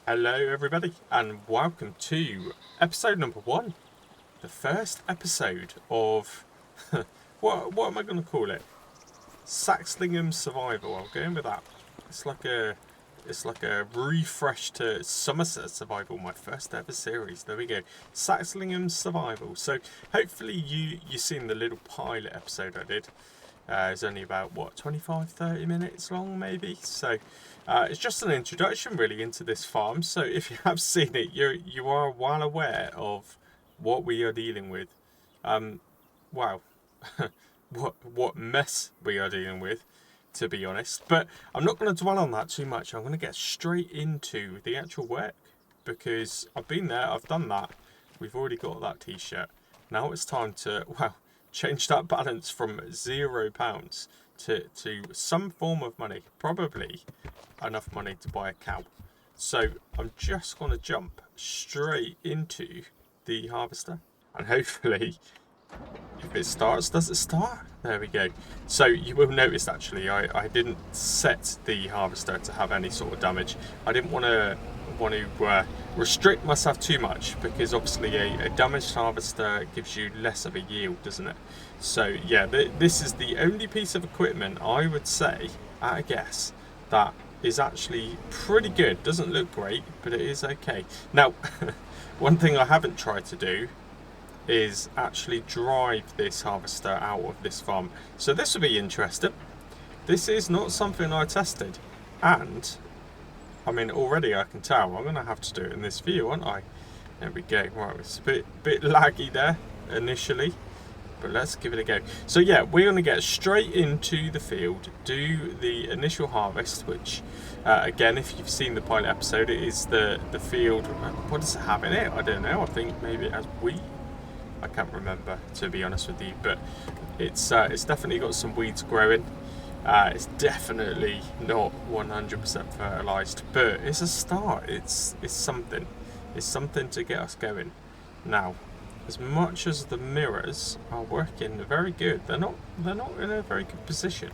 Hello everybody and welcome to episode number 1. The first episode of what am I going to call it? Saxlingham Survival. I'm going with that. It's like a refresh to Somerset Survival, my first ever series. There we go. Saxlingham Survival. So hopefully you've seen the little pilot episode I did. It's only about 25-30 minutes long maybe, so it's just an introduction really into this farm. So if you have seen it, you are well aware of what we are dealing with. Wow, what mess we are dealing with, to be honest. But I'm not going to dwell on that too much. I'm going to get straight into the actual work, because I've been there, I've done that. We've already got that t-shirt. Now it's time to change that balance from £0 to some form of money, probably enough money to buy a cow. So I'm just going to jump straight into the harvester, and hopefully if it starts, does it start? There we go. So you will notice actually I didn't set the harvester to have any sort of damage. I didn't want to restrict myself too much, because obviously a damaged harvester gives you less of a yield, doesn't it? So yeah, this is the only piece of equipment I would say, at a guess, that is actually pretty good. Doesn't look great, but it is okay. Now one thing I haven't tried to do is actually drive this harvester out of this farm, so this will be interesting. This is not something I tested, and I mean, already I can tell I'm going to have to do it in this view, aren't I? There we go. Right, it's a bit laggy there initially, but let's give it a go. So yeah, we're going to get straight into the field, do the initial harvest, which again, if you've seen the pilot episode, it is the field. What does it have in it? I don't know. I think maybe it has wheat. I can't remember, to be honest with you, but it's definitely got some weeds growing. It's definitely not 100% fertilised, but it's a start. It's something. It's something to get us going. Now, as much as the mirrors are working very good, they're not in a very good position,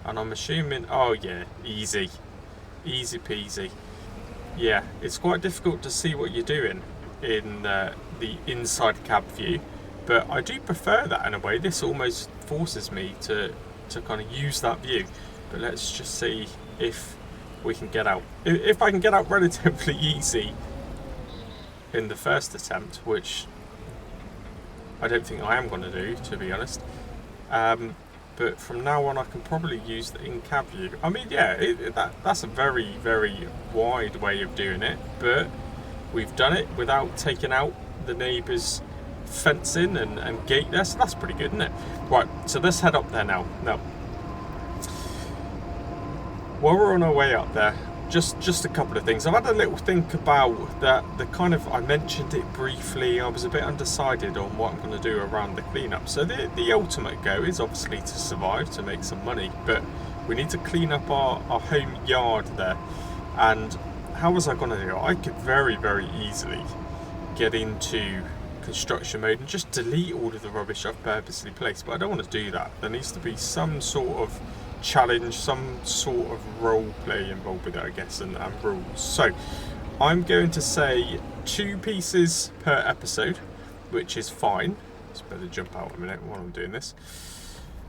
and I'm assuming. Oh yeah, easy peasy. Yeah, it's quite difficult to see what you're doing in the inside cab view, but I do prefer that in a way. This almost forces me to kind of use that view. But let's just see if we can get out. If I can get out relatively easy in the first attempt, which I don't think I am going to do, to be honest. But from now on I can probably use the in-cab view. I mean, yeah, that's a very, very wide way of doing it, but we've done it without taking out the neighbour's fencing and gate there, so that's pretty good, isn't it? Right, so let's head up there now. Now, while we're on our way up there, just a couple of things. I've had a little think about that. I mentioned it briefly. I was a bit undecided on what I'm going to do around the cleanup. So the ultimate goal is obviously to survive, to make some money, but we need to clean up our home yard there. And how was I going to do it? I could very, very easily get into construction mode and just delete all of the rubbish I've purposely placed, but I don't want to do that. There needs to be some sort of challenge, some sort of role play involved with it, I guess, and rules. So I'm going to say 2 pieces per episode, which is fine. Just better jump out a minute while I'm doing this.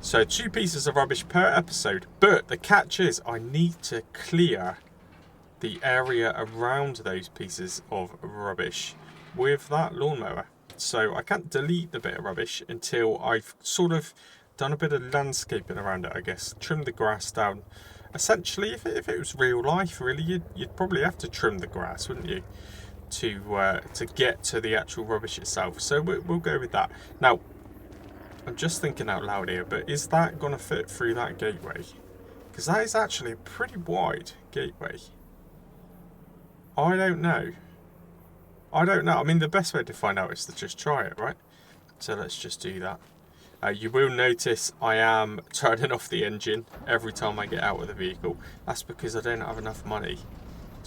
So 2 pieces of rubbish per episode, but the catch is I need to clear the area around those pieces of rubbish with that lawnmower. So I can't delete the bit of rubbish until I've sort of done a bit of landscaping around it, I guess. Trim the grass down. Essentially, if it was real life, really, you'd probably have to trim the grass, wouldn't you, to get to the actual rubbish itself. So we'll go with that. Now, I'm just thinking out loud here, but is that going to fit through that gateway? Because that is actually a pretty wide gateway. I don't know. I mean, the best way to find out is to just try it, right? So let's just do that. You will notice I am turning off the engine every time I get out of the vehicle. That's because I don't have enough money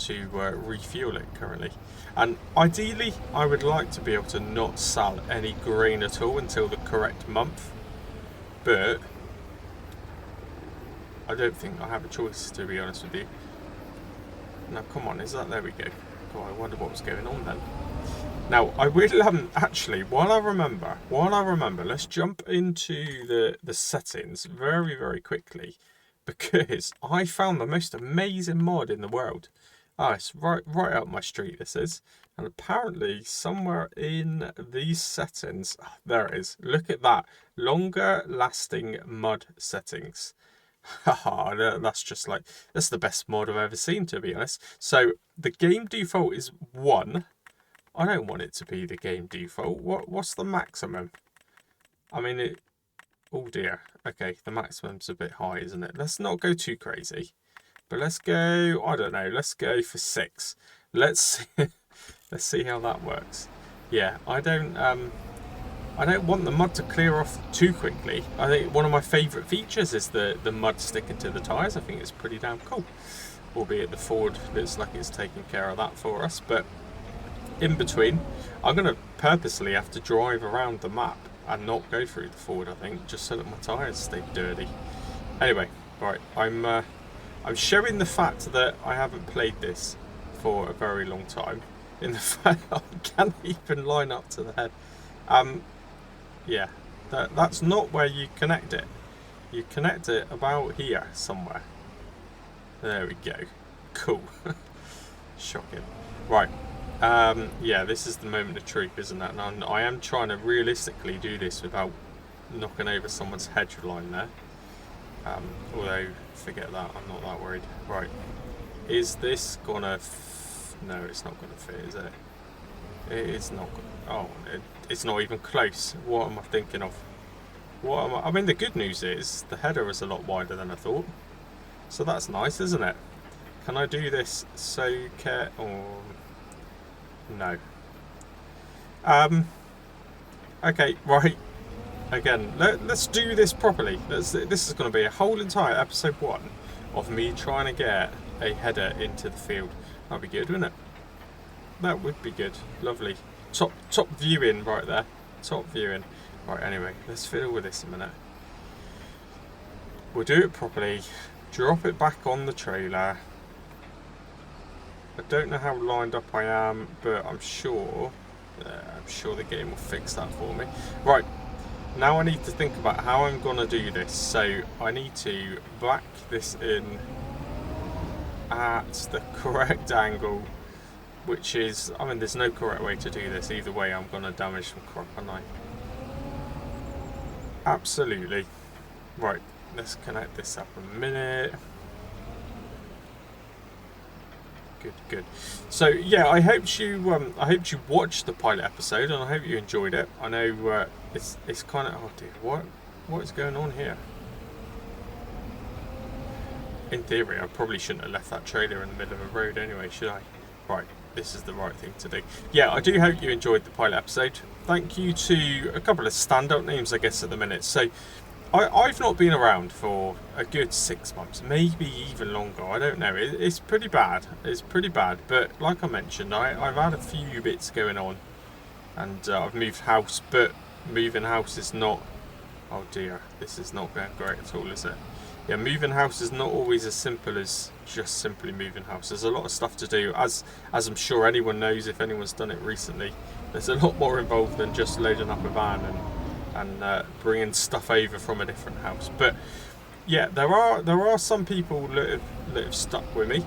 to refuel it currently. And ideally, I would like to be able to not sell any grain at all until the correct month. But I don't think I have a choice, to be honest with you. Now, come on, is that... There we go. God, I wonder what was going on then. Now, I really haven't actually, while I remember, let's jump into the settings very, very quickly, because I found the most amazing mod in the world. Ah, it's right up my street, this is. And apparently somewhere in these settings, there it is. Look at that. Longer lasting mud settings. Haha, that's just like, that's the best mod I've ever seen, to be honest. So the game default is 1. I don't want it to be the game default. What's the maximum? I mean, oh dear. Okay, the maximum's a bit high, isn't it? Let's not go too crazy. But let's go, I don't know, let's go for 6. Let's see how that works. Yeah, I don't want the mud to clear off too quickly. I think one of my favourite features is the mud sticking to the tyres. I think it's pretty damn cool. Albeit the Ford looks like it's taking care of that for us. But in between, I'm going to purposely have to drive around the map and not go through the Ford, I think, just so that my tyres stay dirty. Anyway, right, I'm showing the fact that I haven't played this for a very long time, in the fact I can't even line up to the head. Yeah, that's not where you connect it. You connect it about here somewhere. There we go. Cool. Shocking. Right. Yeah, this is the moment of truth, isn't it? And I am trying to realistically do this without knocking over someone's hedge line there. Although, forget that, I'm not that worried. Right, is this gonna no, it's not gonna fit, is it? It's not gonna, it's not even close. What am I thinking of? I mean, the good news is the header is a lot wider than I thought, so that's nice, isn't it? Can I do this no. Okay, right. Again, let's do this properly. This is going to be a whole entire episode 1 of me trying to get a header into the field. That'd be good, wouldn't it? That would be good. Lovely. Top viewing right there. Top viewing. Right, anyway, let's fiddle with this a minute. We'll do it properly. Drop it back on the trailer. I don't know how lined up I am, but I'm sure the game will fix that for me. Right. Now I need to think about how I'm going to do this. So I need to back this in at the correct angle, which is, I mean, there's no correct way to do this. Either way, I'm going to damage some crop, aren't I? Absolutely. Right, let's connect this up a minute. Good. So yeah, I hope you watched the pilot episode, and I hope you enjoyed it. I know it's kind of, oh dear, what is going on here? In theory, I probably shouldn't have left that trailer in the middle of a road anyway, should I? Right, this is the right thing to do. Yeah, I do hope you enjoyed the pilot episode. Thank you to a couple of standout names, I guess, at the minute. So I've not been around for a good 6 months, maybe even longer. I don't know. It's pretty bad. It's pretty bad. But like I mentioned, I've had a few bits going on, and I've moved house. But moving house is not. Oh dear, this is not going great at all, is it? Yeah, moving house is not always as simple as just simply moving house. There's a lot of stuff to do, as I'm sure anyone knows if anyone's done it recently. There's a lot more involved than just loading up a van and bringing stuff over from a different house. But yeah, there are some people that have stuck with me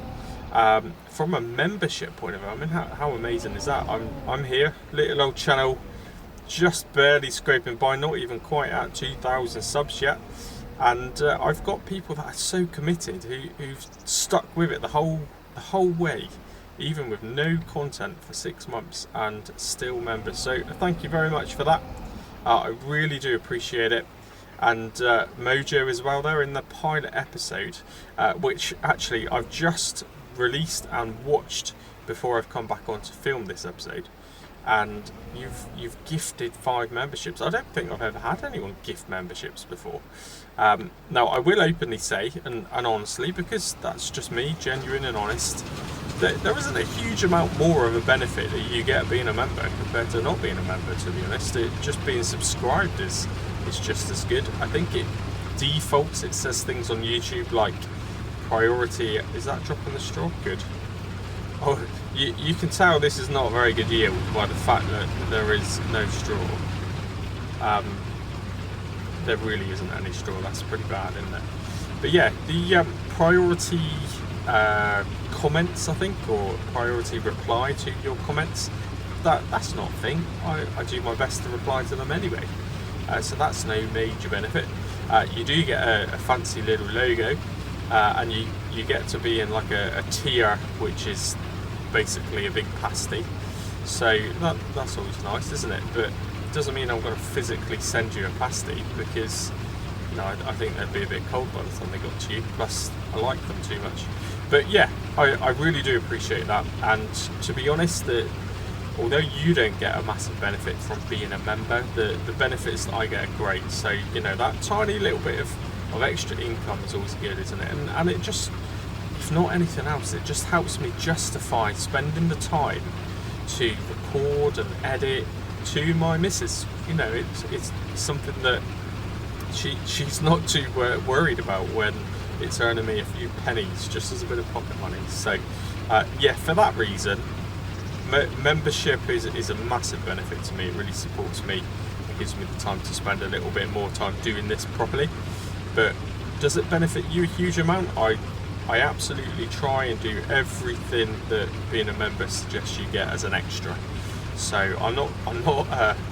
from a membership point of view. I mean, how amazing is that? I'm here, little old channel, just barely scraping by, not even quite at 2,000 subs yet, and I've got people that are so committed who've stuck with it the whole way, even with no content for 6 months, and still members. So thank you very much for that. I really do appreciate it. And Mojo as well there in the pilot episode, which actually I've just released and watched before I've come back on to film this episode. And you've gifted 5 memberships. I don't think I've ever had anyone gift memberships before. Now I will openly say, and honestly, because that's just me, genuine and honest, that there isn't a huge amount more of a benefit that you get being a member compared to not being a member, to be honest. Just being subscribed is just as good. I think it defaults, it says things on YouTube like priority. Is that dropping the straw? Good. Oh, you can tell this is not a very good yield by the fact that there is no straw. There really isn't any straw. That's pretty bad, isn't it? But yeah, the priority comments, I think, or priority reply to your comments, that's not a thing. I do my best to reply to them anyway. So that's no major benefit. You do get a fancy little logo, and you get to be in like a tier, which is basically a big pasty. So that's always nice, isn't it? But it doesn't mean I'm going to physically send you a pasty, because I think they'd be a bit cold by the time they got to you. Plus, I like them too much. But yeah, I really do appreciate that. And to be honest, although you don't get a massive benefit from being a member, the benefits that I get are great. So that tiny little bit of extra income is always good, isn't it? And it just, if not anything else, it just helps me justify spending the time to record and edit to my missus. It's something that she's not too worried about when it's earning me a few pennies just as a bit of pocket money. So yeah, for that reason, membership is a massive benefit to me. It really supports me. It gives me the time to spend a little bit more time doing this properly. But does it benefit you a huge amount? I absolutely try and do everything that being a member suggests you get as an extra. So I'm not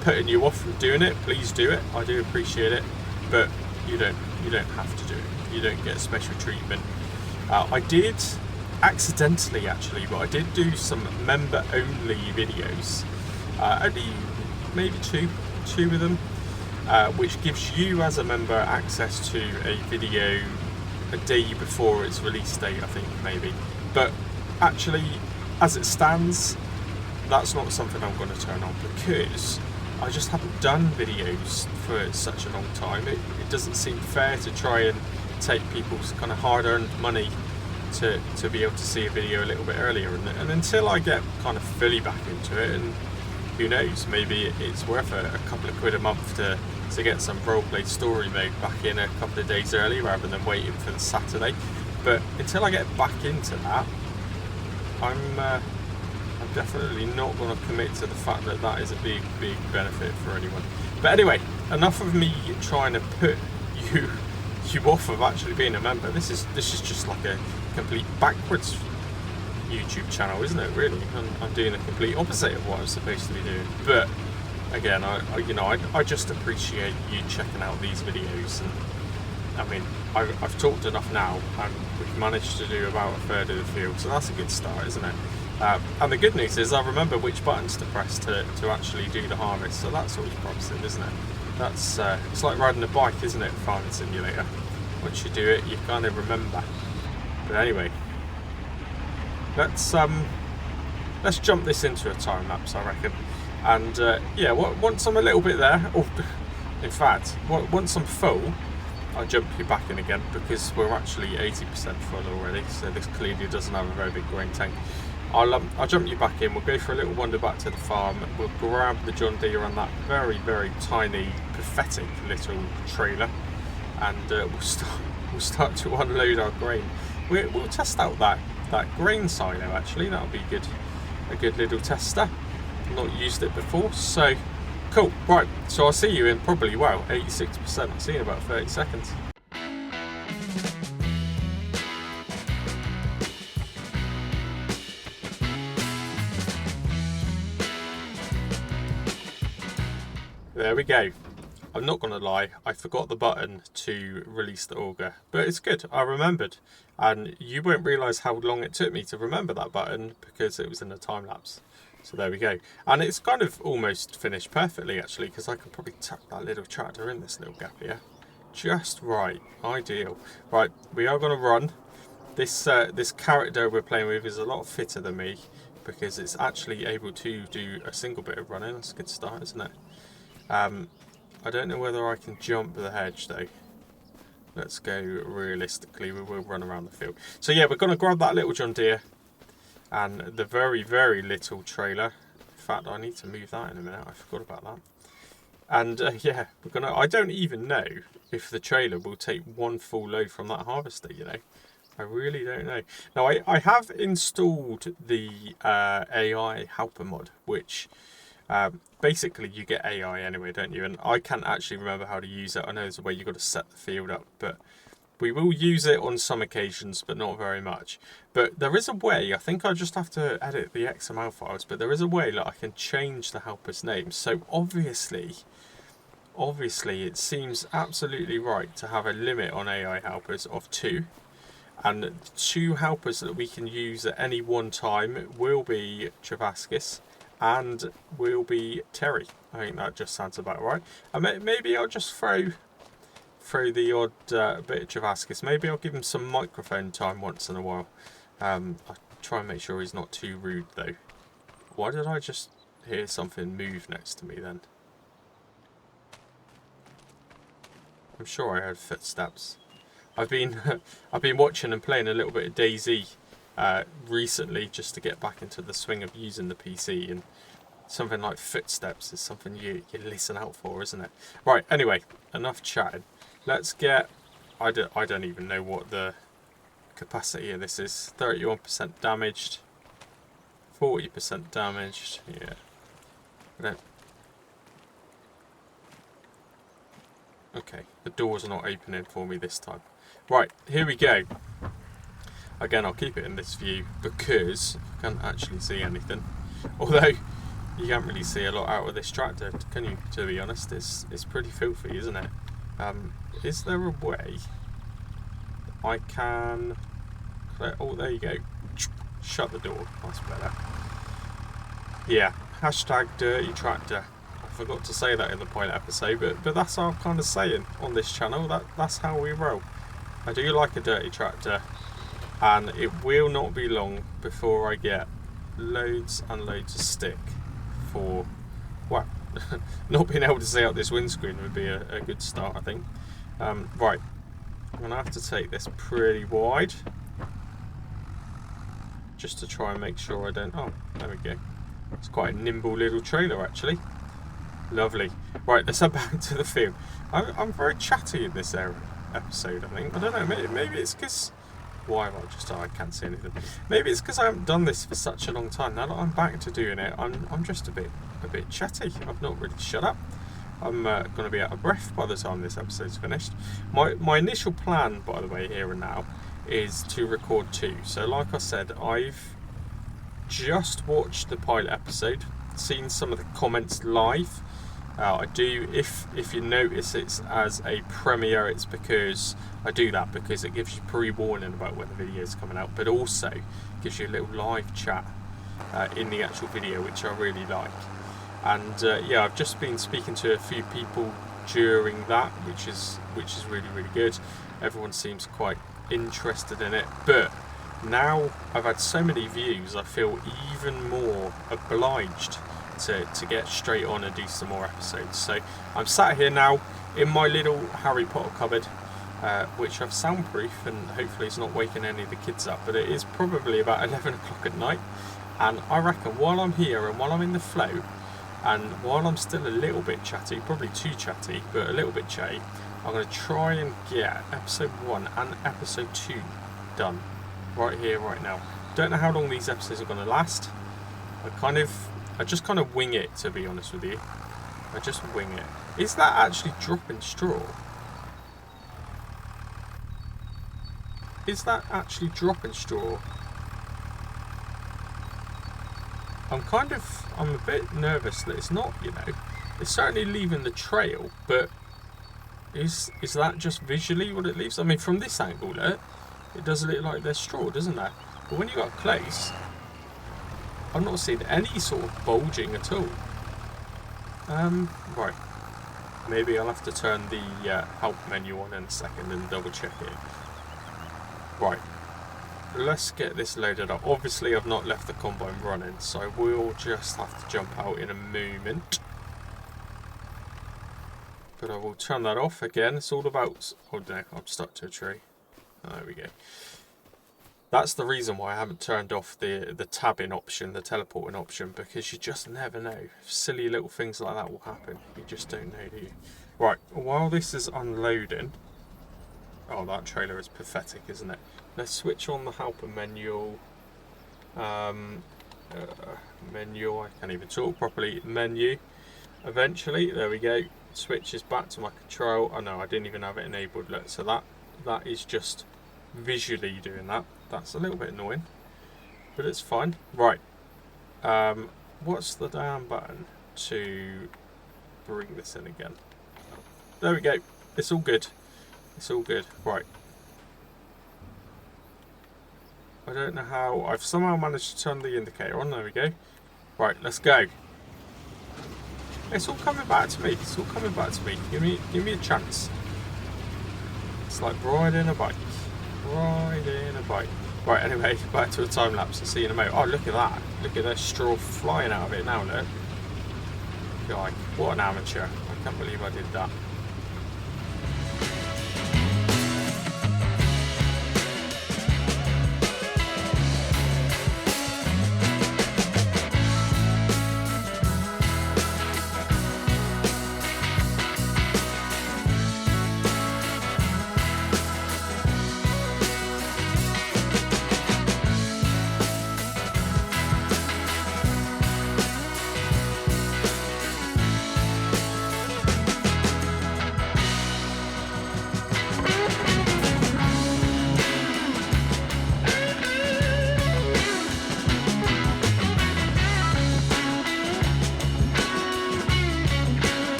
putting you off from doing it. Please do it. I do appreciate it, but you don't have to do it. You don't get special treatment. I did accidentally, actually, but I did do some member only videos. Only maybe two of them, which gives you as a member access to a video a day before its release date, I think, maybe. But actually, as it stands, that's not something I'm going to turn on, because I just haven't done videos for such a long time. It doesn't seem fair to try and take people's kind of hard-earned money to be able to see a video a little bit earlier, and until I get kind of fully back into it, and who knows, maybe it's worth a couple of quid a month to get some roleplay story mode back in a couple of days early rather than waiting for the Saturday. But until I get back into that, I'm definitely not going to commit to the fact that is a big benefit for anyone. But anyway, enough of me trying to put you off of actually being a member. This is just like a complete backwards YouTube channel, isn't it? Really, I'm doing the complete opposite of what I'm supposed to be doing. But again, I just appreciate you checking out these videos, and I mean, I've talked enough now, and we've managed to do about a third of the field, so that's a good start, isn't it? And the good news is I remember which buttons to press to actually do the harvest, so that's always promising, isn't it? That's it's like riding a bike, isn't it? Farming Simulator. Once you do it, you kind of remember. But anyway, let's jump this into a time lapse, I reckon. And yeah, once I'm a little bit there, or in fact, once I'm full, I'll jump you back in again, because we're actually 80% full already. So this clearly doesn't have a very big grain tank. I'll jump you back in. We'll go for a little wander back to the farm. We'll grab the John Deere on that very, very tiny, pathetic little trailer, and we'll start to unload our grain. We'll test out that grain silo. Actually, that'll be good. A good little tester. Not used it before, so cool. Right, so I'll see you in probably 86%. I'll see you in about 30 seconds. There we go. I'm not going to lie, I forgot the button to release the auger, but it's good, I remembered. And you won't realise how long it took me to remember that button, because it was in a time lapse. So there we go. And it's kind of almost finished perfectly, actually, because I can probably tuck that little tractor in this little gap here. Just right, ideal. Right, we are going to run. This character we're playing with is a lot fitter than me, because it's actually able to do a single bit of running. That's a good start, isn't it? I don't know whether I can jump the hedge though. Let's go realistically, we will run around the field. So yeah, we're going to grab that little John Deere and the very, very little trailer. In fact, I need to move that in a minute, I forgot about that. And yeah, I don't even know if the trailer will take one full load from that harvester, you know. I really don't know. Now, I have installed the AI helper mod, which basically you get AI anyway, don't you? And I can't actually remember how to use it. I know there's a way you've got to set the field up, but we will use it on some occasions, but not very much. But there is a way, I think I just have to edit the XML files, but there is a way that I can change the helper's name. So obviously it seems absolutely right to have a limit on AI helpers of 2. And 2 helpers that we can use at any one time will be Travaskis and will be Terry. I think that just sounds about right. And maybe I'll just throw the odd bit of Travaskis. Maybe I'll give him some microphone time once in a while. I'll try and make sure he's not too rude though. Why did I just hear something move next to me then? I'm sure I heard footsteps. I've been watching and playing a little bit of DayZ recently just to get back into the swing of using the PC, and something like footsteps is something you listen out for, isn't it? Right, anyway, enough chatting. Let's get... I don't even know what the capacity of this is. 31% damaged. 40% damaged. Yeah. Okay, the door's not opening for me this time. Right, here we go. Again, I'll keep it in this view because I can't actually see anything. Although, you can't really see a lot out of this tractor, can you, to be honest? It's pretty filthy, isn't it? Is there a way I can... Oh, there you go. Shut the door. That's better. Yeah, hashtag dirty tractor. I forgot to say that in the pilot episode, but that's our kind of saying on this channel. That's how we roll. I do like a dirty tractor, and it will not be long before I get loads and loads of stick for, well, not being able to see out this windscreen would be a good start, I think. Right, I'm going to have to take this pretty wide, just to try and make sure I don't... Oh, there we go. It's quite a nimble little trailer, actually. Lovely. Right, let's head back to the field. I'm very chatty in this episode, I think. I don't know, maybe it's because... Why have I just... Oh, I can't see anything. Maybe it's because I haven't done this for such a long time. Now that I'm back to doing it, I'm just a bit chatty. I've not really shut up. I'm going to be out of breath by the time this episode's finished. My initial plan, by the way, here and now, is to record 2. So like I said, I've just watched the pilot episode, seen some of the comments live. I do, if you notice it's as a premiere, it's because I do that because it gives you pre-warning about when the video is coming out, but also gives you a little live chat in the actual video, which I really like. And yeah, I've just been speaking to a few people during that, which is really, really good. Everyone seems quite interested in it, but now I've had so many views, I feel even more obliged to get straight on and do some more episodes. So I'm sat here now in my little Harry Potter cupboard, which I've soundproof, and hopefully it's not waking any of the kids up, but it is probably about 11 o'clock at night, and I reckon while I'm here and while I'm in the flow, and while I'm still a little bit chatty, probably too chatty, but a little bit chatty, I'm going to try and get episode 1 and episode 2 done right here, right now. Don't know how long these episodes are going to last. I just kind of wing it, to be honest with you. I just wing it. Is that actually dropping straw? Is that actually dropping straw? I'm a bit nervous that it's not, you know. It's certainly leaving the trail, but is that just visually what it leaves? I mean, from this angle, it does look like there's straw, doesn't it? But when you got close, I'm not seeing any sort of bulging at all. Right. Maybe I'll have to turn the help menu on in a second and double check it. Right. Let's get this loaded up. Obviously, I've not left the combine running, so I will just have to jump out in a moment. But I will turn that off again. It's all about... Oh no, I'm stuck to a tree. Oh, there we go. That's the reason why I haven't turned off the tabbing option, the teleporting option, because you just never know. Silly little things like that will happen. You just don't know, do you? Right, while this is unloading... Oh, that trailer is pathetic, isn't it? Let's switch on the helper menu. Menu, I can't even talk properly. Menu. Eventually, there we go. Switches back to my control. Oh no, I didn't even have it enabled. Look, so that is just visually doing that. That's a little bit annoying, but it's fine. Right. What's the damn button to bring this in again? There we go. It's all good. It's all good. Right. I don't know how. I've somehow managed to turn the indicator on. There we go. Right, let's go. It's all coming back to me. It's all coming back to me. Give me a chance. It's like riding a bike. Riding a bike. Right, anyway, back to a time lapse. I'll see you in a moment. Oh, look at that. Look at that straw flying out of it now, look. God, what an amateur. I can't believe I did that.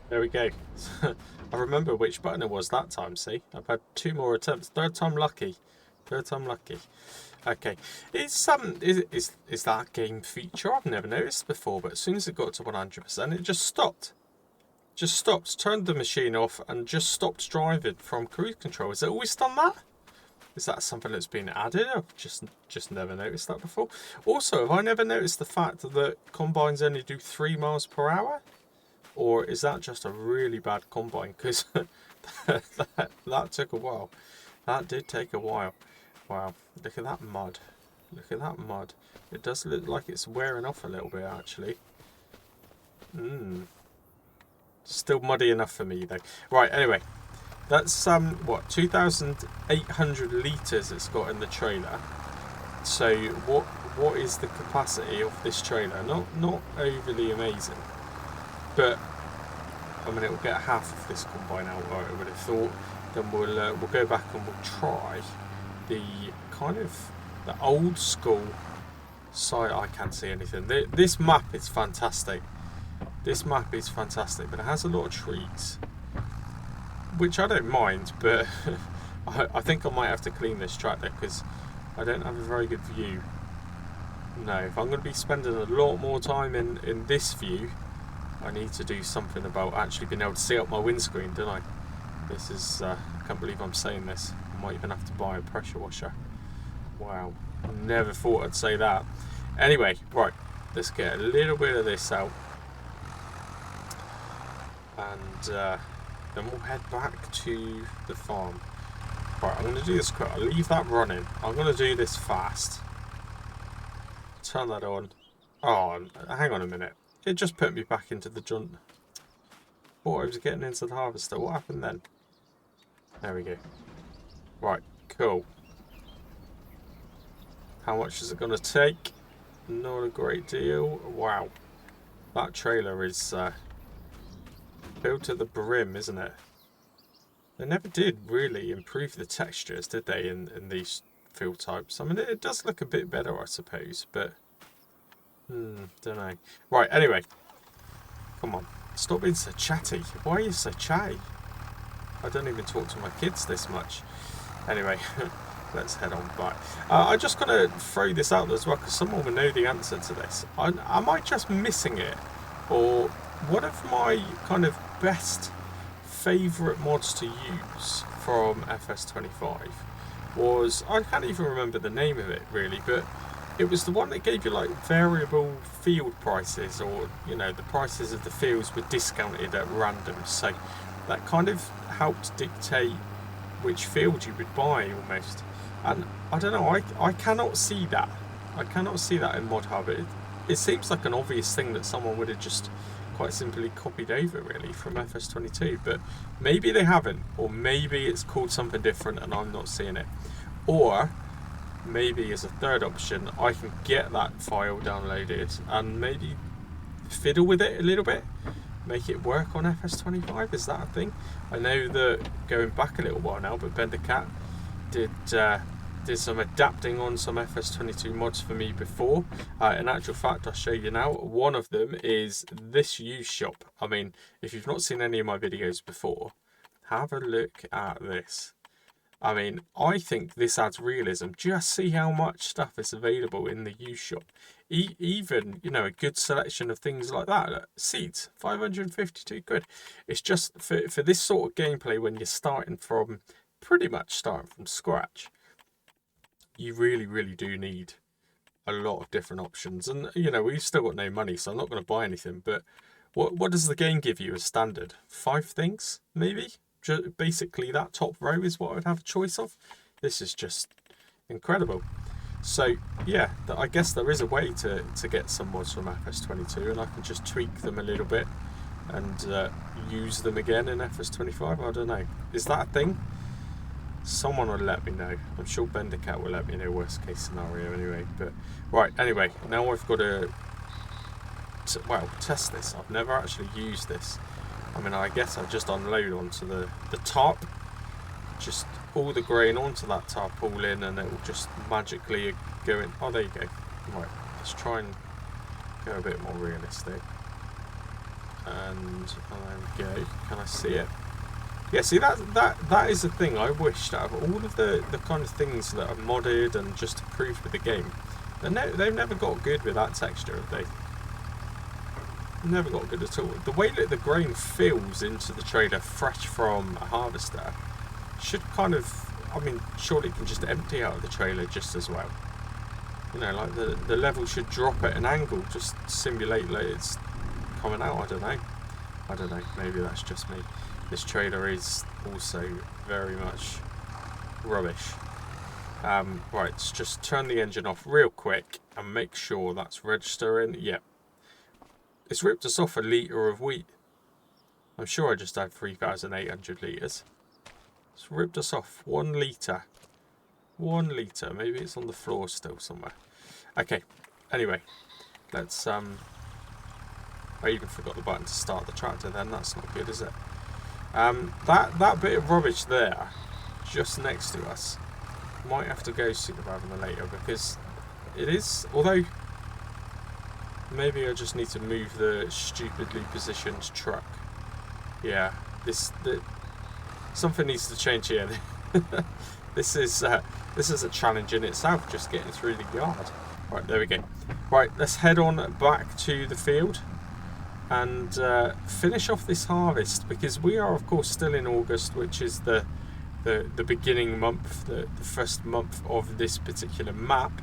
There we go. I remember which button it was that time, see? I've had 2 more attempts. Third time lucky. Third time lucky. Okay. Is that a game feature? I've never noticed before, but as soon as it got to 100%, it just stopped. Just stopped, turned the machine off, and just stopped driving from cruise control. Has it always done that? Is that something that's been added? I've just never noticed that before. Also, have I never noticed the fact that combines only do 3 miles per hour? Or is that just a really bad combine? Because that took a while. That did take a while. Wow, look at that mud. Look at that mud. It does look like it's wearing off a little bit, actually. Still muddy enough for me, though. Right, anyway. That's, what, 2,800 litres it's got in the trailer. So, what is the capacity of this trailer? Not overly amazing. But I mean, it will get half of this combine out, I would have thought. Then we'll go back and we'll try the kind of the old school site. I can't see anything. This map is fantastic. This map is fantastic, but it has a lot of trees, which I don't mind. But I think I might have to clean this track there because I don't have a very good view. No, if I'm going to be spending a lot more time in this view, I need to do something about actually being able to see out my windscreen, don't I? This is, I can't believe I'm saying this. I might even have to buy a pressure washer. Wow, never thought I'd say that. Anyway, right, let's get a little bit of this out. And then we'll head back to the farm. Right, I'm going to do this quick. I'll leave that running. I'm going to do this fast. Turn that on. Oh, hang on a minute. It just put me back into the junt. Thought I was getting into the harvester. What happened then? There we go. Right, cool. How much is it going to take? Not a great deal. Wow. That trailer is filled to the brim, isn't it? They never did really improve the textures, did they, in these field types? I mean, it does look a bit better, I suppose, but don't know. Right, anyway. Come on. Stop being so chatty. Why are you so chatty? I don't even talk to my kids this much. Anyway, let's head on back. I'm just going to throw this out there as well, because someone will know the answer to this. Am I just missing it? Or one of my kind of best favourite mods to use from FS25 was, I can't even remember the name of it really, but it was the one that gave you like variable field prices, or you know, the prices of the fields were discounted at random, so that kind of helped dictate which field you would buy almost. And I don't know, I cannot see that. I cannot see that in Mod Hub. It seems like an obvious thing that someone would have just quite simply copied over really from FS22, but maybe they haven't, or maybe it's called something different and I'm not seeing it. Or maybe as a third option, I can get that file downloaded and maybe fiddle with it a little bit, make it work on FS25. Is that a thing? I know that going back a little while now, but BenderCat did some adapting on some FS22 mods for me before. In actual fact, I'll show you now. One of them is this used shop. I mean, if you've not seen any of my videos before, have a look at this. I mean, I think this adds realism. Just see how much stuff is available in the used shop. Even, you know, a good selection of things like that. Seeds, 552 quid. It's just for this sort of gameplay when you're pretty much starting from scratch. You really do need a lot of different options. And, you know, we've still got no money, so I'm not going to buy anything. But what does the game give you as standard? 5 things, maybe? Basically, that top row is what I would have a choice of. This is just incredible. So, yeah, I guess there is a way to get some mods from FS22, and I can just tweak them a little bit and use them again in FS25. I don't know. Is that a thing? Someone will let me know. I'm sure BenderCat will let me know, worst case scenario anyway. But right, anyway, now I've got to test this. I've never actually used this. I mean, I guess I just unload onto the tarp, just all the grain onto that tarpaulin, and it will just magically go in. Oh, there you go. Right, let's try and go a bit more realistic. And there we go. Can I see it? Yeah, see, that is the thing. I wish that out of all of the kind of things that are modded and just improved with the game, they've never got good with that texture, have they? Never got good at all. The way that the grain fills into the trailer fresh from a harvester should kind of, I mean, surely it can just empty out of the trailer just as well. You know, like the level should drop at an angle, just simulate like it's coming out. I don't know, maybe that's just me. This trailer is also very much rubbish. Right, let's just turn the engine off real quick and make sure that's registering. Yep. It's ripped us off a litre of wheat. I'm sure I just had 3,800 litres. It's ripped us off 1 litre. 1 litre. Maybe it's on the floor still somewhere. Okay. Anyway, let's I even forgot the button to start the tractor then. That's not good, is it? That bit of rubbish there, just next to us, might have to go sooner rather than later, because it is, although maybe I just need to move the stupidly positioned truck. Yeah, something needs to change here. This is a challenge in itself, just getting through the yard. Right, there we go. Right, let's head on back to the field and finish off this harvest, because we are of course still in August, which is the beginning month, the first month of this particular map.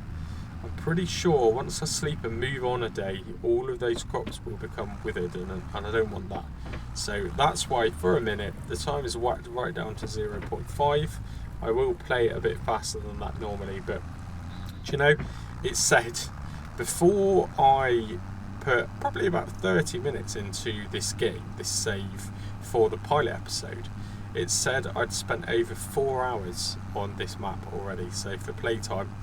I'm pretty sure once I sleep and move on a day, all of those crops will become withered, and I don't want that. So that's why for a minute the time is whacked right down to 0.5. I will play it a bit faster than that normally, but do you know, it said before I put probably about 30 minutes into this game, this save for the pilot episode, it said I'd spent over 4 hours on this map already. So for playtime,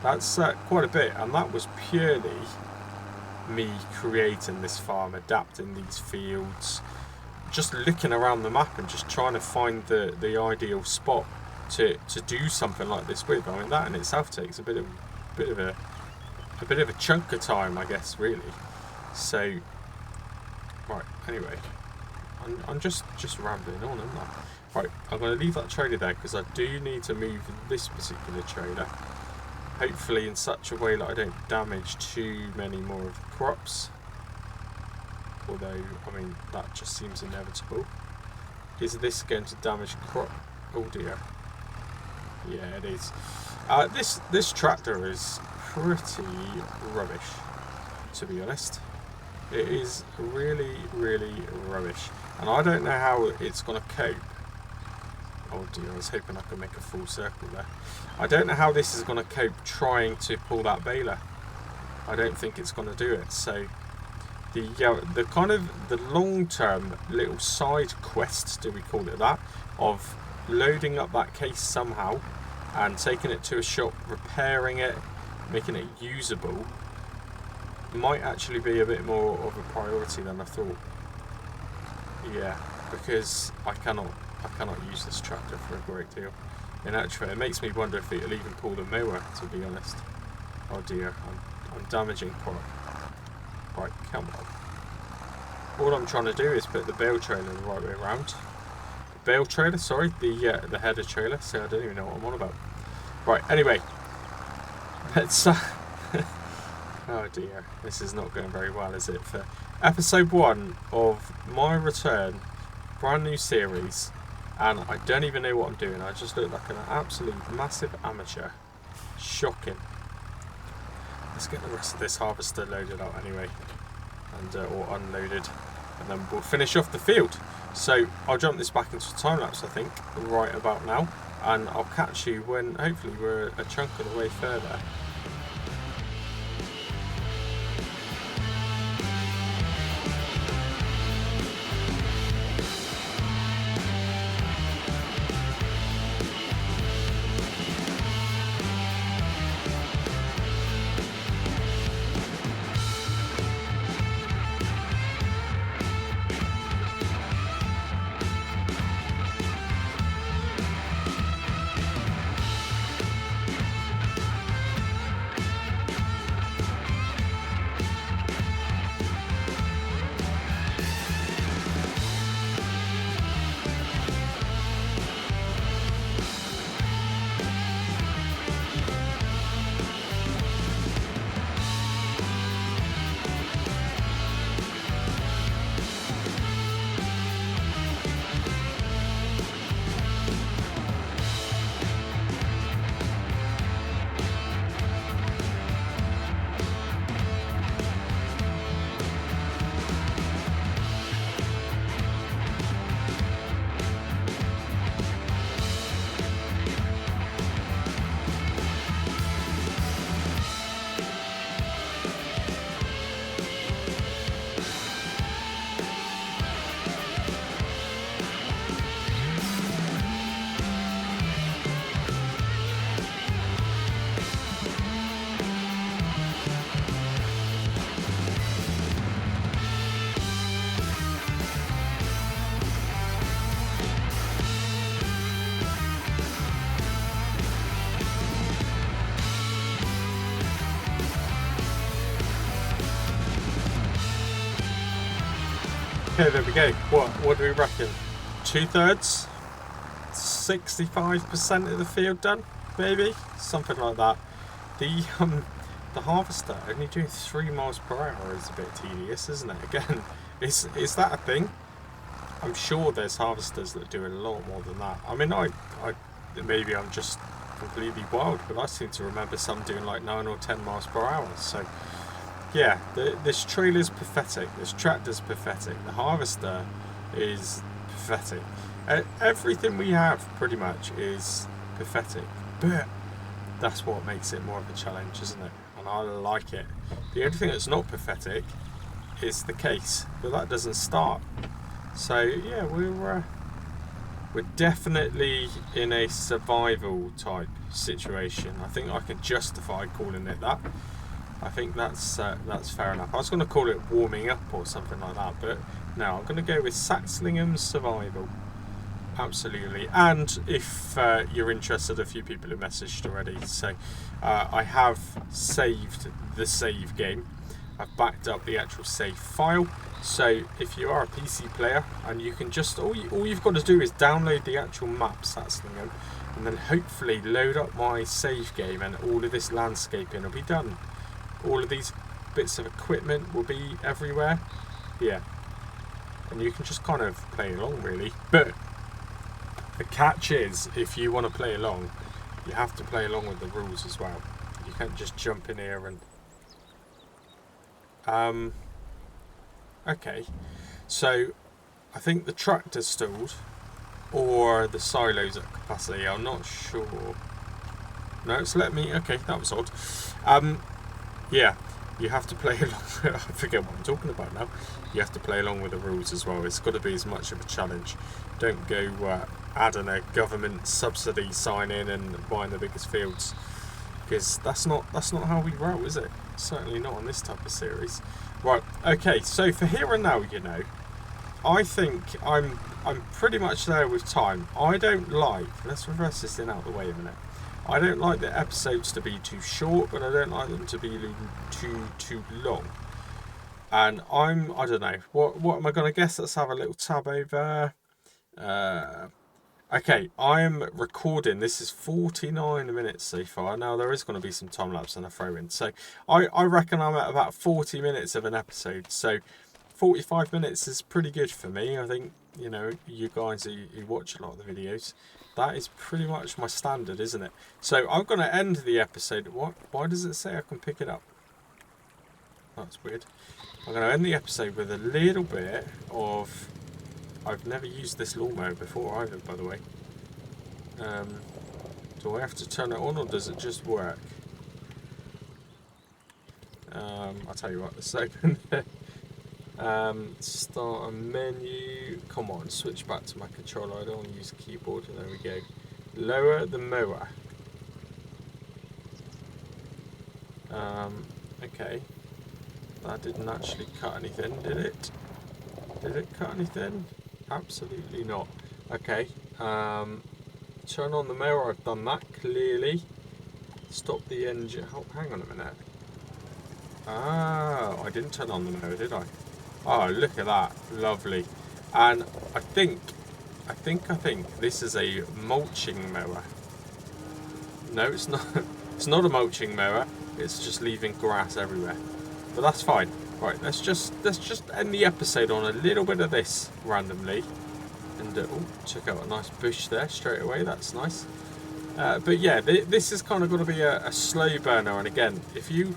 that's quite a bit, and that was purely me creating this farm, adapting these fields, just looking around the map and just trying to find the ideal spot to do something like this with. I mean, that in itself takes a bit of a chunk of time, I guess, really. So, right, anyway, I'm just rambling on, aren't I? Right, I'm going to leave that trailer there because I do need to move this particular trailer. Hopefully in such a way that I don't damage too many more of the crops. Although, I mean, that just seems inevitable. Is this going to damage crop? Oh dear. Yeah, it is. This tractor is pretty rubbish, to be honest. It is really, really rubbish. And I don't know how it's going to cope. Oh dear, I was hoping I could make a full circle there. I don't know how this is going to cope trying to pull that baler. I don't think it's going to do it. So the kind of the long-term little side quest, do we call it that, of loading up that case somehow and taking it to a shop, repairing it, making it usable, might actually be a bit more of a priority than I thought. Yeah, because I cannot use this tractor for a great deal. In actual, it makes me wonder if it'll even pull the mower, to be honest. Oh dear, I'm damaging crop. Right, come on. All I'm trying to do is put the bale trailer the right way around. The bale trailer, sorry, the header trailer. So I don't even know what I'm on about. Right, anyway, let's. Oh dear, this is not going very well, is it? For episode 1 of my return, brand new series, and I don't even know what I'm doing. I just look like an absolute massive amateur. Shocking. Let's get the rest of this harvester loaded out anyway, and or unloaded, and then we'll finish off the field. So I'll jump this back into a time lapse, I think, right about now, and I'll catch you when hopefully we're a chunk of the way further. Okay, there we go. What do we reckon? 2/3? 65% of the field done? Maybe? Something like that. The harvester only doing 3 miles per hour is a bit tedious, isn't it? Again, is that a thing? I'm sure there's harvesters that do a lot more than that. I mean, I maybe I'm just completely wild, but I seem to remember some doing like 9 or 10 miles per hour. So yeah, this trailer's pathetic. This tractor's pathetic. The harvester is pathetic. Everything we have pretty much is pathetic, but that's what makes it more of a challenge, isn't it? And I like it. The only thing that's not pathetic is the case, but that doesn't start. So yeah, we're definitely in a survival type situation. I think I can justify calling it that. I think that's fair enough. I was going to call it warming up or something like that, but no, I'm going to go with Saxlingham's survival. Absolutely. And if you're interested, a few people have messaged already. So I have saved the save game. I've backed up the actual save file, So if you are a PC player, and you can just all you've got to do is download the actual map, Saxlingham, and then hopefully load up my save game, and all of this landscaping will be done. All of these bits of equipment will be everywhere. Yeah, and you can just kind of play along really. But the catch is, if you want to play along, you have to play along with the rules as well. You can't just jump in here and okay, so I think the tractor's stalled, or the silo's at capacity. I'm not sure. No, it's let me. Okay, that was odd. Yeah, you have to play along. I forget what I'm talking about now. You have to play along with the rules as well. It's got to be as much of a challenge. Don't go adding a government subsidy sign in and buying the biggest fields, because that's not how we roll, is it? Certainly not on this type of series. Right, okay, so for here and now, you know, I think I'm pretty much there with time. I don't like, let's reverse this thing out of the way a minute. I don't like the episodes to be too short, but I don't like them to be too long. And I don't know, what am I going to guess? Let's have a little tab over. Okay, I'm recording. This is 49 minutes so far. Now, there is going to be some time lapse and a throw in. So, I reckon I'm at about 40 minutes of an episode. So, 45 minutes is pretty good for me. I think, you know, you guys who watch a lot of the videos, that is pretty much my standard, isn't it? So, I'm going to end the episode. Why does it say I can pick it up? That's weird. I'm going to end the episode with a little bit of... I've never used this lawnmower before either, by the way. Do I have to turn it on, or does it just work? I'll tell you what, let's open it. Start a menu. Come on, switch back to my controller. I don't want to use the keyboard. There we go. Lower the mower. Okay. That didn't actually cut anything, did it? Did it cut anything? Absolutely not. Okay, turn on the mower. I've done that clearly. Stop the engine. Oh, hang on a minute. Ah, I didn't turn on the mower, did I? Oh, look at that. Lovely. And I think this is a mulching mower. No, it's not. It's not a mulching mower. It's just leaving grass everywhere. But that's fine. Right, let's just end the episode on a little bit of this randomly, and oh, took out a nice bush there straight away. That's nice. But yeah, this is kind of going to be a slow burner. And again, if you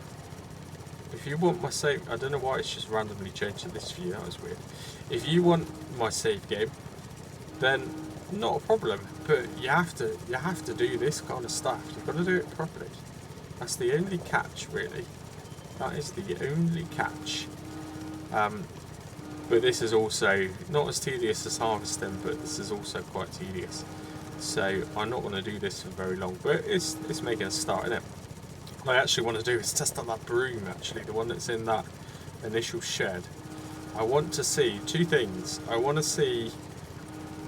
want my save, I don't know why it's just randomly changed to this view. That was weird. If you want my save game, then not a problem. But you have to do this kind of stuff. You've got to do it properly. That's the only catch, really. That is the only catch. But this is also not as tedious as harvesting, but this is also quite tedious. So I'm not going to do this for very long, but it's making a start, isn't it? What I actually want to do is test out that broom, actually, the one that's in that initial shed. I want to see two things. I want to see,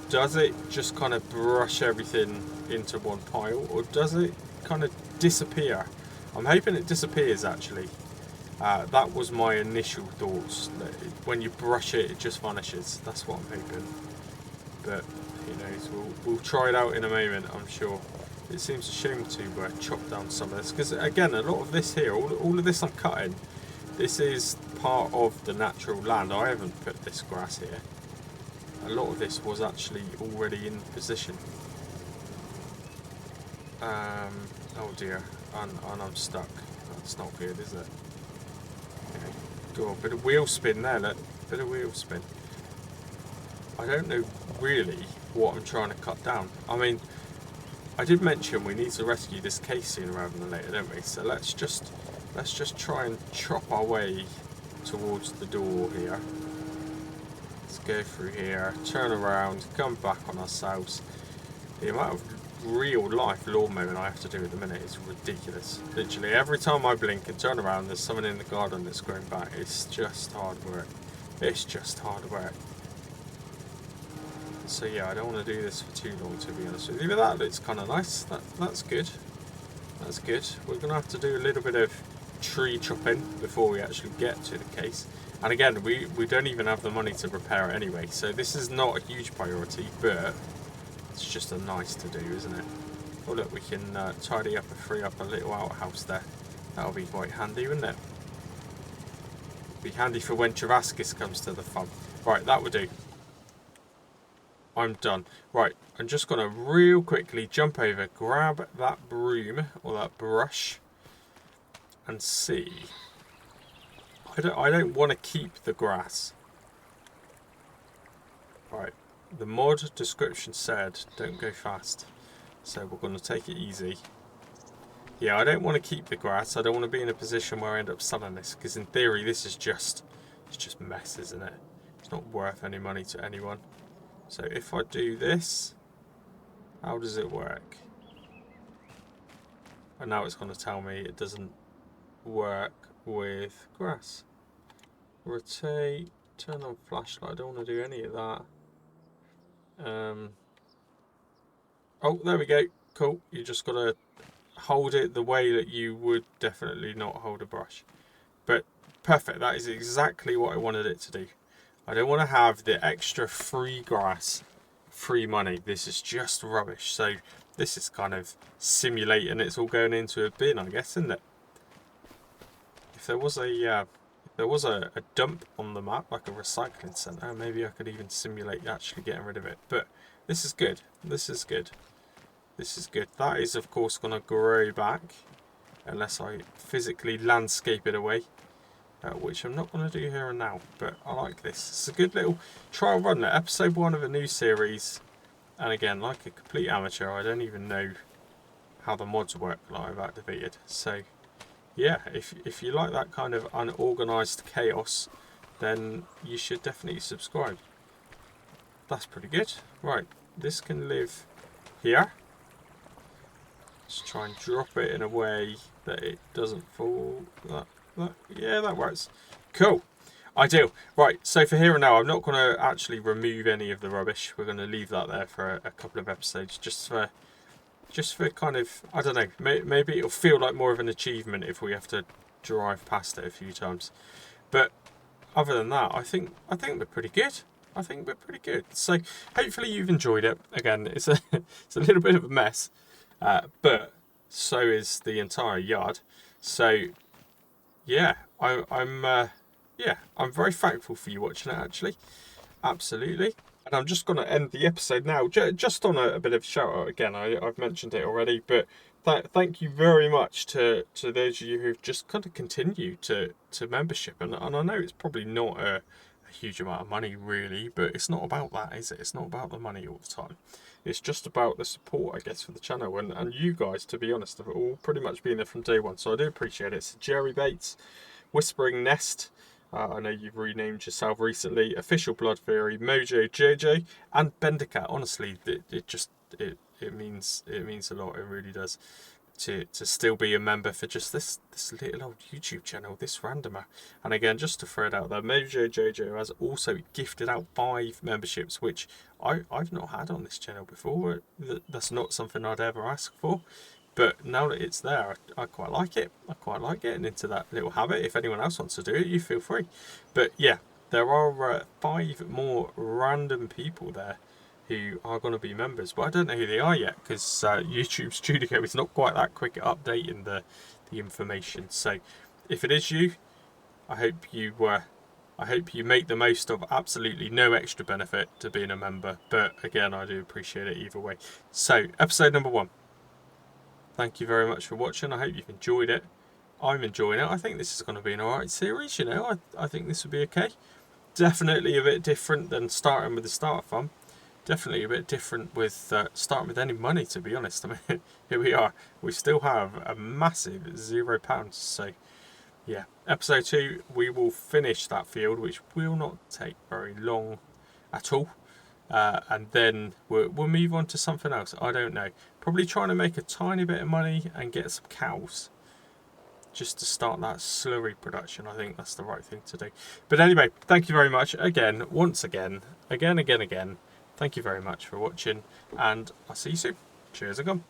does it just kind of brush everything into one pile, or does it kind of disappear? I'm hoping it disappears, actually. That was my initial thoughts. That when you brush it, it just vanishes. That's what I'm hoping. But who knows? We'll try it out in a moment, I'm sure. It seems a shame to chop down some of this, because again, a lot of this here, all of this I'm cutting, this is part of the natural land. I haven't put this grass here. A lot of this was actually already in position. Oh dear, and I'm stuck. That's not good, is it? Got a bit of wheel spin there, look. Bit of wheel spin. I don't know really what I'm trying to cut down. I mean, I did mention we need to rescue this case sooner rather than later, don't we? So let's just try and chop our way towards the door here. Let's go through here, turn around, come back on ourselves. The amount of real life lawn mowing I have to do at the minute is ridiculous. Literally every time I blink and turn around, there's someone in the garden that's going back. It's just hard work. It's just hard work. So yeah, I don't want to do this for too long, to be honest with you. But that looks kind of nice. That's good. That's good. We're going to have to do a little bit of tree chopping before we actually get to the case. And again, we don't even have the money to repair it anyway, so this is not a huge priority, but it's just a nice to do, isn't it? Oh look, we can tidy up and free up a little outhouse there. That'll be quite handy, wouldn't it? Be handy for when Travaskis comes to the farm. Right, that will do. I'm done. Right, I'm just going to real quickly jump over, grab that broom or that brush and see. I don't want to keep the grass. Right, the mod description said don't go fast. So we're going to take it easy. Yeah, I don't want to keep the grass. I don't want to be in a position where I end up selling this, because in theory this is just, it's just mess, isn't it? It's not worth any money to anyone. So if I do this, how does it work? And now it's going to tell me it doesn't work with grass. Rotate, turn on flashlight. I don't want to do any of that. Oh, there we go. Cool. You just got to hold it the way that you would definitely not hold a brush. But perfect. That is exactly what I wanted it to do. I don't want to have the extra free grass, free money. This is just rubbish. So this is kind of simulating it's all going into a bin, I guess, isn't it? If there was a dump on the map, like a recycling centre, maybe I could even simulate actually getting rid of it. But this is good. This is good. This is good. That is, of course, going to grow back unless I physically landscape it away. Which I'm not going to do here and now, but I like this. It's a good little trial run. Episode 1 of a new series, and again, like a complete amateur, I don't even know how the mods work that I've activated. So yeah, if you like that kind of unorganised chaos, then you should definitely subscribe. That's pretty good. Right, this can live here. Let's try and drop it in a way that it doesn't fall. Yeah, that works. Cool. Ideal. Right, so for here and now, I'm not going to actually remove any of the rubbish. We're going to leave that there for a couple of episodes, just for kind of, I don't know, maybe it'll feel like more of an achievement if we have to drive past it a few times. But other than that, I think we're pretty good. I think we're pretty good. So hopefully you've enjoyed it. Again, it's a little bit of a mess, but so is the entire yard. So yeah, I'm very thankful for you watching it, actually. Absolutely. And I'm just going to end the episode now, just on a bit of a shout out again. I've mentioned it already, but thank you very much to those of you who've just kind of continued to membership. And I know it's probably not a huge amount of money, really, but it's not about that, is it? It's not about the money all the time. It's just about the support, I guess, for the channel. And you guys, to be honest, have all pretty much been there from day one. So I do appreciate it. So Jerry Bates, Whispering Nest, I know you've renamed yourself recently, Official Blood Theory, Mojo JJ, and Bendercat. Honestly, it means a lot. It really does. To still be a member for just this little old YouTube channel, this randomer. And again, just to throw it out there, Mojo JJ has also gifted out 5 memberships, which I've not had on this channel before. That's not something I'd ever ask for. But now that it's there, I quite like it. I quite like getting into that little habit. If anyone else wants to do it, you feel free. But yeah, there are 5 more random people there who are going to be members. But I don't know who they are yet, because YouTube Studio is not quite that quick at updating the information. So if it is you, I hope you make the most of absolutely no extra benefit to being a member. But again, I do appreciate it either way. So episode number 1. Thank you very much for watching. I hope you've enjoyed it. I'm enjoying it. I think this is going to be an alright series, you know. I think this will be okay. Definitely a bit different than starting with the start farm. Definitely a bit different with starting with any money, to be honest. I mean, here we are. We still have a massive £0. So, yeah. Episode 2, we will finish that field, which will not take very long at all. And then we'll move on to something else. I don't know. Probably trying to make a tiny bit of money and get some cows, just to start that slurry production. I think that's the right thing to do. But anyway, thank you very much again, once again. Thank you very much for watching, and I'll see you soon. Cheers again.